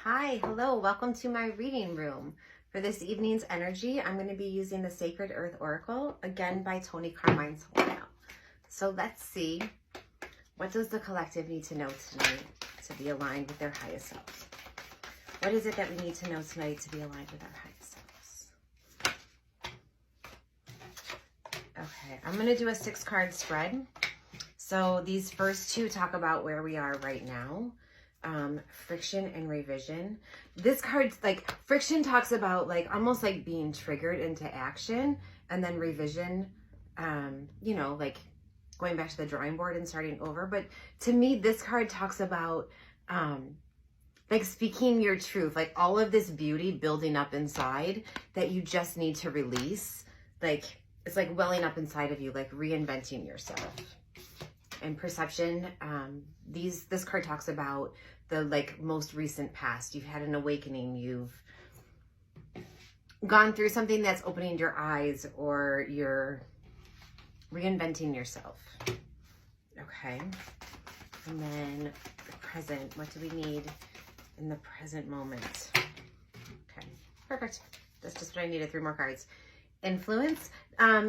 Hi, hello, welcome to my reading room. For this evening's energy, I'm going to be using the Sacred Earth Oracle, again by Toni, Carmine, Solerno. So let's see, what does the collective need to know tonight to be aligned with their highest selves? What is it that we need to know tonight to be aligned with our highest selves? Okay, I'm going to do a 6-card spread. So these first two talk about where we are right now. Friction and revision. This card's like, friction talks about like almost like being triggered into action, and then revision, you know, like going back to the drawing board and starting over. But to me, this card talks about like speaking your truth, like all of this beauty building up inside that you just need to release. Like it's like welling up inside of you, like reinventing yourself. And perception, this card talks about the like most recent past. You've had an awakening, you've gone through something that's opening your eyes, or you're reinventing yourself. Okay, and then the present, what do we need in the present moment? Okay, perfect. That's just what I needed. 3 more cards. Influence.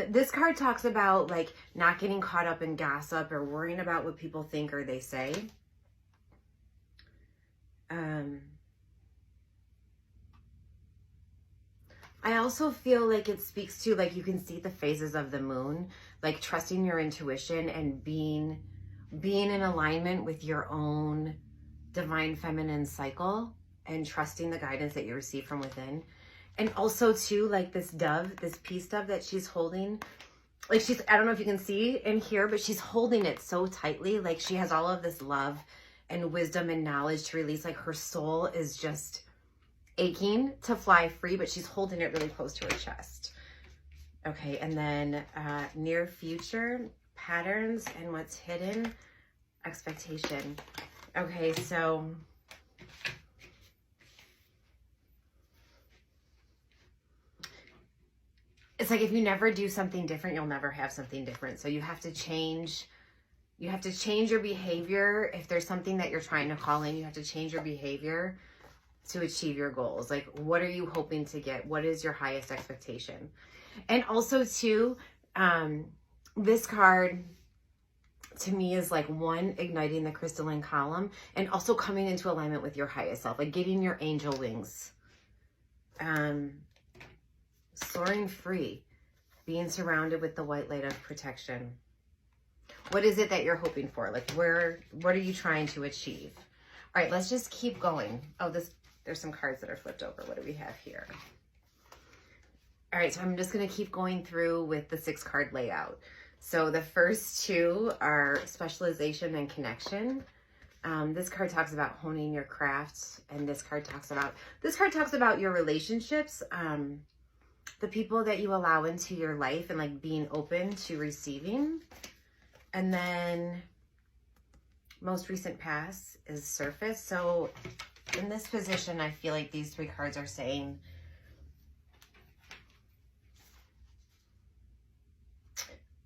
This card talks about like not getting caught up in gossip or worrying about what people think or they say. I also feel like it speaks to like you can see the phases of the moon, like trusting your intuition and being in alignment with your own divine feminine cycle and trusting the guidance that you receive from within. And also too, like this dove, this peace dove that she's holding, like she's, I don't know if you can see in here, but she's holding it so tightly. Like she has all of this love and wisdom and knowledge to release. Like her soul is just aching to fly free, but she's holding it really close to her chest. Okay, and then near future, patterns and what's hidden, expectation. Okay, so it's like if you never do something different, you'll never have something different. So you have to change. You have to change your behavior. If there's something that you're trying to call in, you have to change your behavior to achieve your goals. Like, what are you hoping to get? What is your highest expectation? And also too, this card to me is like 1, igniting the crystalline column, and also coming into alignment with your highest self, like getting your angel wings. Soaring free, being surrounded with the white light of protection. What is it that you're hoping for? Like what are you trying to achieve? All right, let's just keep going. Oh, there's some cards that are flipped over. What do we have here? All right, so I'm just going to keep going through with the 6-card layout. So the first 2 are specialization and connection. This card talks about honing your craft, and this card talks about your relationships, the people that you allow into your life, and like being open to receiving. And then most recent past is surface. So in this position, I feel like these 3 cards are saying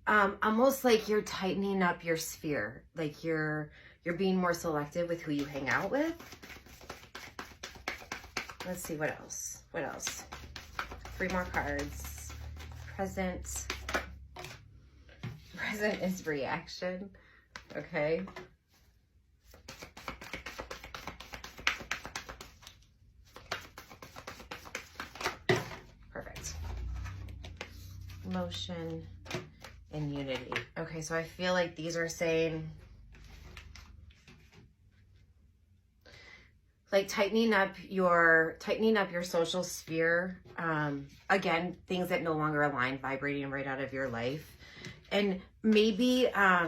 almost like you're tightening up your sphere, like you're being more selective with who you hang out with. Let's see what else. 3 more cards. Present is reaction. Okay. Perfect. Motion and unity. Okay, so I feel like these are saying like tightening up your social sphere. Again, things that no longer align, vibrating right out of your life. And maybe, I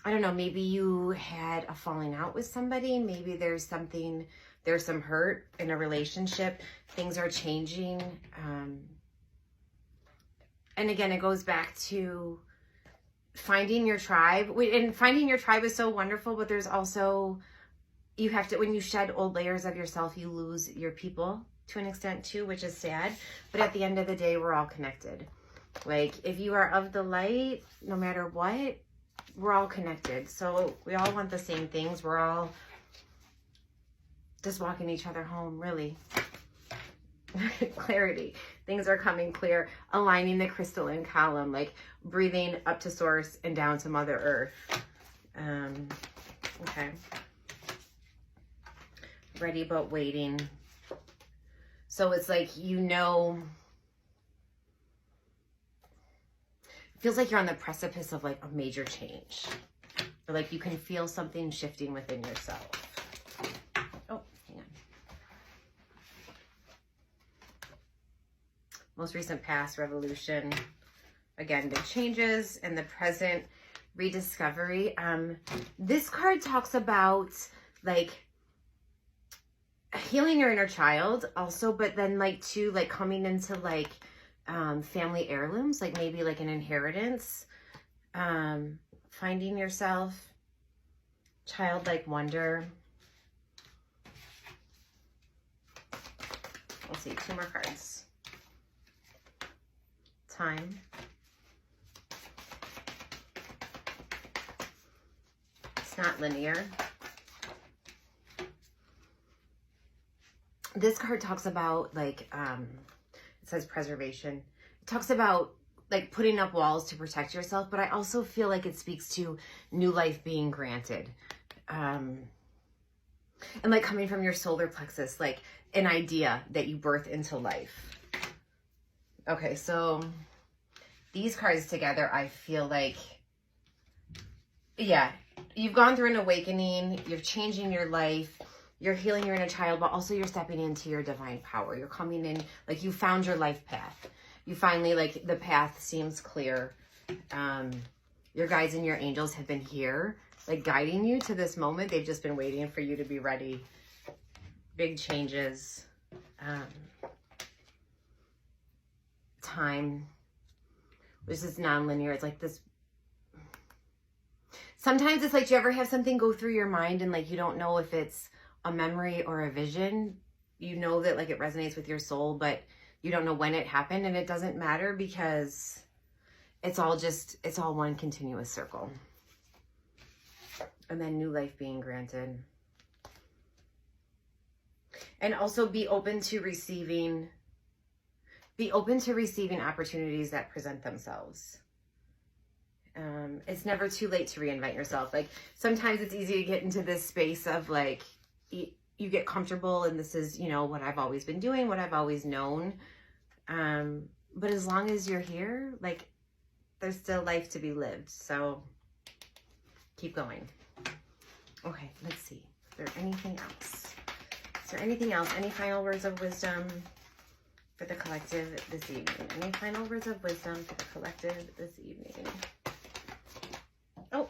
don't know, maybe you had a falling out with somebody. Maybe there's some hurt in a relationship. Things are changing. And again, it goes back to finding your tribe. And finding your tribe is so wonderful, but there's also, you have to, when you shed old layers of yourself, you lose your people to an extent too, which is sad. But at the end of the day, we're all connected. Like if you are of the light, no matter what, we're all connected. So we all want the same things. We're all just walking each other home, really. Clarity. Things are coming clear. Aligning the crystalline column, like breathing up to source and down to Mother Earth. Okay. Ready but waiting. So it's like, you know, it feels like you're on the precipice of like a major change. Or like you can feel something shifting within yourself. Oh, hang on. Most recent past, revolution. Again, big changes. In the present, rediscovery. This card talks about like healing your inner child also, but then like too, like coming into like family heirlooms, like maybe like an inheritance, finding yourself, childlike wonder. Let's see, 2 more cards. Time. It's not linear. This card talks about like, it says preservation. It talks about like putting up walls to protect yourself, but I also feel like it speaks to new life being granted. And like coming from your solar plexus, like an idea that you birth into life. Okay, so these cards together, I feel like, yeah, you've gone through an awakening, you're changing your life, you're healing your inner child, but also you're stepping into your divine power. You're coming in, like you found your life path. You finally, like the path seems clear. Your guides and your angels have been here, like guiding you to this moment. They've just been waiting for you to be ready. Big changes. Time, which is non-linear. It's like this. Sometimes it's like, do you ever have something go through your mind and like you don't know if it's a memory or a vision? You know that like it resonates with your soul, but you don't know when it happened, and it doesn't matter because it's all one continuous circle. And then new life being granted. And also be open to receiving opportunities that present themselves. It's never too late to reinvent yourself. Like sometimes it's easy to get into this space of like, you get comfortable and this is, you know, what I've always been doing, what I've always known. But as long as you're here, like there's still life to be lived. So keep going. Okay, let's see. Is there anything else? Is there anything else? Any final words of wisdom for the collective this evening? Any final words of wisdom for the collective this evening? Oh,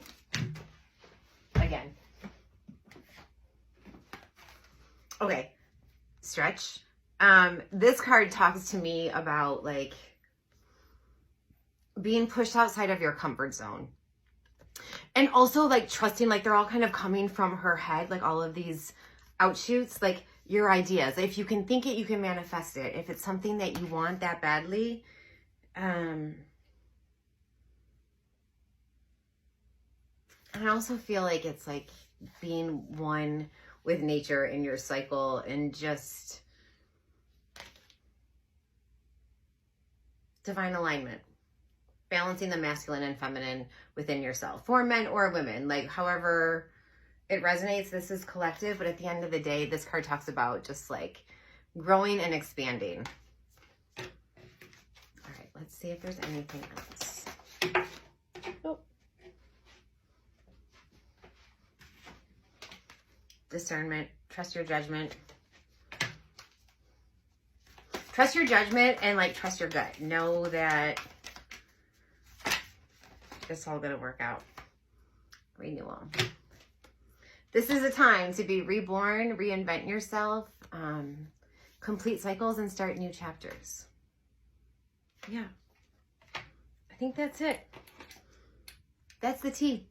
again. Okay, stretch. This card talks to me about like being pushed outside of your comfort zone. And also like trusting, like they're all kind of coming from her head, like all of these outshoots, like your ideas. If you can think it, you can manifest it. If it's something that you want that badly, and I also feel like it's like being one with nature in your cycle and just divine alignment, balancing the masculine and feminine within yourself for men or women, like however it resonates. This is collective, but at the end of the day, this card talks about just like growing and expanding. All right, let's see if there's anything else. Oh. Discernment, trust your judgment. Trust your judgment and like trust your gut. Know that it's all gonna work out. Renewal. This is a time to be reborn, reinvent yourself, complete cycles, and start new chapters. Yeah, I think that's it. That's the tea.